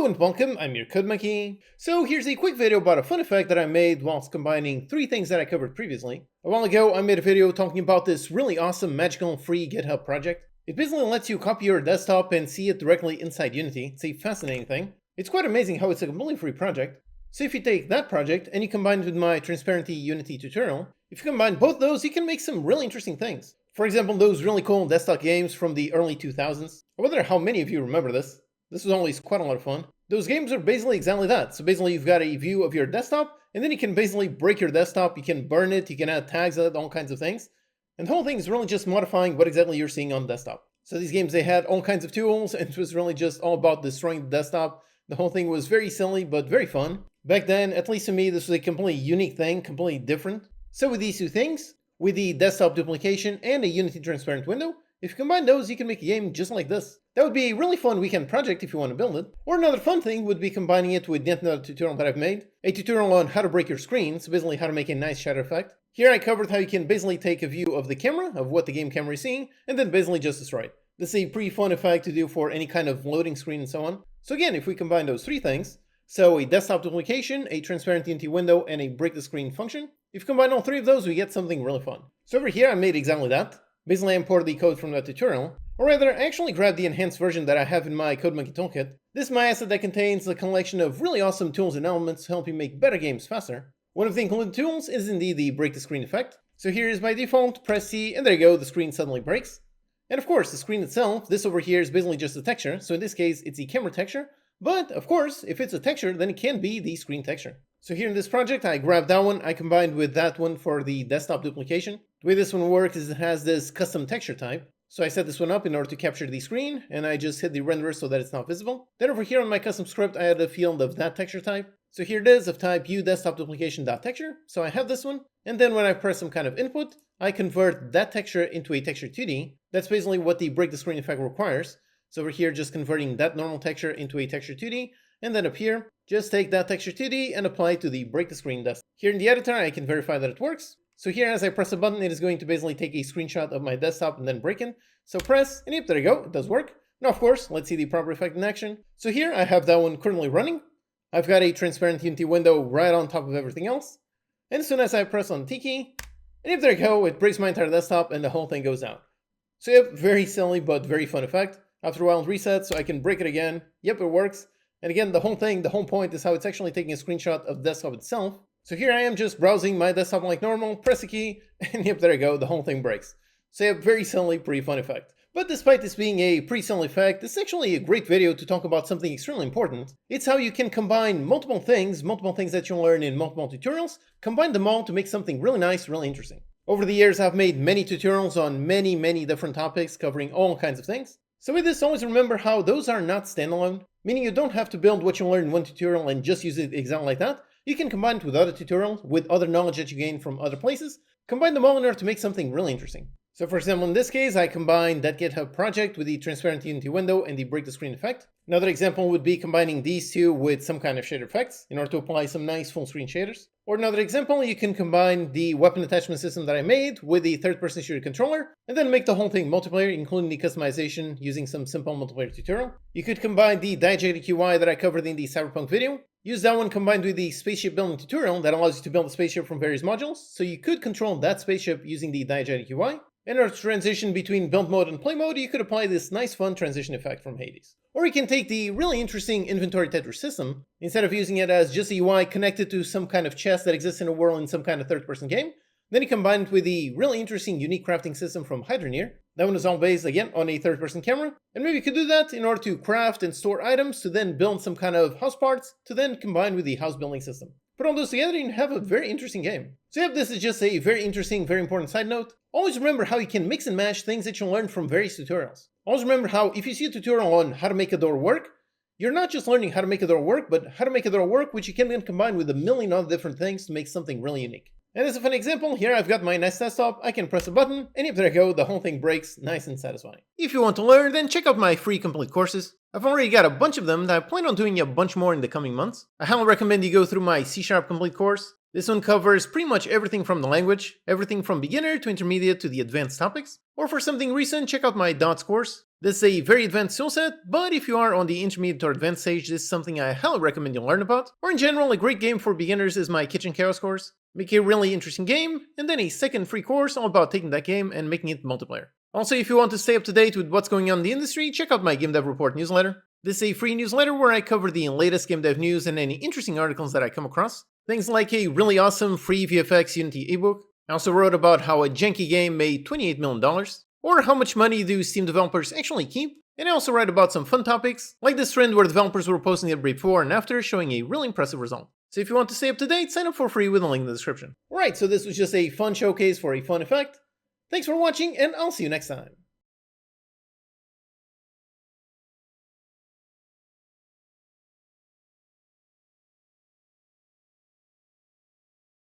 Hello and welcome, I'm your Code Monkey. So here's a quick video about a fun effect that I made whilst combining three things that I covered previously. A while ago I made a video talking about this really awesome magical free GitHub project. It basically lets you copy your desktop and see it directly inside Unity. It's a fascinating thing. It's quite amazing how it's a completely free project. So if you take that project and you combine it with my Transparency Unity tutorial, if you combine both those you can make some really interesting things. For example, those really cool desktop games from the early 2000s. I wonder how many of you remember this. This was always quite a lot of fun. Those games are basically exactly that. So basically you've got a view of your desktop, and then you can basically break your desktop, you can burn it, you can add tags on it, all kinds of things. And the whole thing is really just modifying what exactly you're seeing on the desktop. So these games, they had all kinds of tools, and it was really just all about destroying the desktop. The whole thing was very silly, but very fun. Back then, at least to me, this was a completely unique thing, completely different. So with these two things, with the desktop duplication and a Unity transparent window, if you combine those, you can make a game just like this. That would be a really fun weekend project if you want to build it. Or another fun thing would be combining it with yet another tutorial that I've made. A tutorial on how to break your screen, so basically how to make a nice shatter effect. Here I covered how you can basically take a view of the camera, of what the game camera is seeing, and then basically just destroy it. This is a pretty fun effect to do for any kind of loading screen and so on. So again, if we combine those three things, so a desktop duplication, a transparent Unity window, and a break the screen function, if you combine all three of those, we get something really fun. So over here I made exactly that. Basically I imported the code from that tutorial, or rather I actually grabbed the enhanced version that I have in my CodeMonkey toolkit. This is my asset that contains a collection of really awesome tools and elements to help you make better games faster. One of the included tools is indeed the break the screen effect. So here is by default, press C, and there you go, the screen suddenly breaks. And of course, the screen itself, this over here is basically just a texture, so in this case it's the camera texture, but of course, if it's a texture, then it can be the screen texture. So here in this project, I grabbed that one, I combined with that one for the desktop duplication. The way this one works is it has this custom texture type. So I set this one up in order to capture the screen, and I just hit the renderer so that it's not visible. Then over here on my custom script, I added a field of that texture type. So here it is of type uDesktopDuplication.texture. So I have this one, and then when I press some kind of input, I convert that texture into a texture 2D. That's basically what the break the screen effect requires. So over here, just converting that normal texture into a texture 2D, and then up here, just take that texture 2D and apply it to the break the screen desktop. Here in the editor, I can verify that it works. So here, as I press a button, it is going to basically take a screenshot of my desktop and then break it. So press, and yep, there you go, it does work. Now, of course, let's see the proper effect in action. So here, I have that one currently running. I've got a transparent Unity window right on top of everything else. And as soon as I press on the T key, and yep, there you go, it breaks my entire desktop and the whole thing goes out. So yep, very silly, but very fun effect. After a while, it resets, so I can break it again. Yep, it works. And again, the whole thing, the whole point is how it's actually taking a screenshot of the desktop itself. So here I am just browsing my desktop like normal, press a key, and yep, there you go, the whole thing breaks. So yep, very silly, pretty fun effect. But despite this being a pretty silly effect, this is actually a great video to talk about something extremely important. It's how you can combine multiple things that you'll learn in multiple tutorials, combine them all to make something really nice, really interesting. Over the years, I've made many tutorials on many different topics covering all kinds of things. So with this, always remember how those are not standalone, meaning you don't have to build what you learn in one tutorial and just use it exactly like that. You can combine it with other tutorials, with other knowledge that you gain from other places, combine them all in order to make something really interesting. So for example, in this case, I combined that GitHub project with the transparent Unity window and the break the screen effect. Another example would be combining these two with some kind of shader effects in order to apply some nice full screen shaders. Or another example, you can combine the weapon attachment system that I made with the third-person shooter controller, and then make the whole thing multiplayer, including the customization using some simple multiplayer tutorial. You could combine the diegetic UI that I covered in the Cyberpunk video, use that one combined with the spaceship building tutorial that allows you to build a spaceship from various modules, so you could control that spaceship using the diegetic UI. In order to transition between build mode and play mode, you could apply this nice fun transition effect from Hades. Or you can take the really interesting inventory Tetris system, instead of using it as just a UI connected to some kind of chest that exists in a world in some kind of third-person game, then you combine it with the really interesting unique crafting system from Hydroneer. That one is all based, again, on a third-person camera, and maybe you could do that in order to craft and store items to then build some kind of house parts to then combine with the house building system. Put all those together and you have a very interesting game. So yep, this is just a very interesting, very important side note. Always remember how you can mix and match things that you learn from various tutorials. Always remember how if you see a tutorial on how to make a door work, you're not just learning how to make a door work, but how to make a door work, which you can then combine with a million other different things to make something really unique. And as a fun example, here I've got my nice desktop, I can press a button, and yep, there you go, the whole thing breaks, nice and satisfying. If you want to learn, then check out my free complete courses. I've already got a bunch of them that I plan on doing a bunch more in the coming months. I highly recommend you go through my C# complete course. This one covers pretty much everything from the language, everything from beginner to intermediate to the advanced topics. Or for something recent, check out my DOTS course. This is a very advanced toolset, but if you are on the intermediate or advanced stage, this is something I highly recommend you learn about. Or in general, a great game for beginners is my Kitchen Chaos course. Make a really interesting game, and then a second free course all about taking that game and making it multiplayer. Also, if you want to stay up to date with what's going on in the industry, check out my Game Dev Report newsletter. This is a free newsletter where I cover the latest game dev news and any interesting articles that I come across. Things like a really awesome free VFX Unity ebook. I also wrote about how a janky game made $28 million, or how much money do Steam developers actually keep. And I also write about some fun topics, like this trend where developers were posting their before and after, showing a really impressive result. So if you want to stay up to date, sign up for free with a link in the description. Alright, so this was just a fun showcase for a fun effect. Thanks for watching, and I'll see you next time.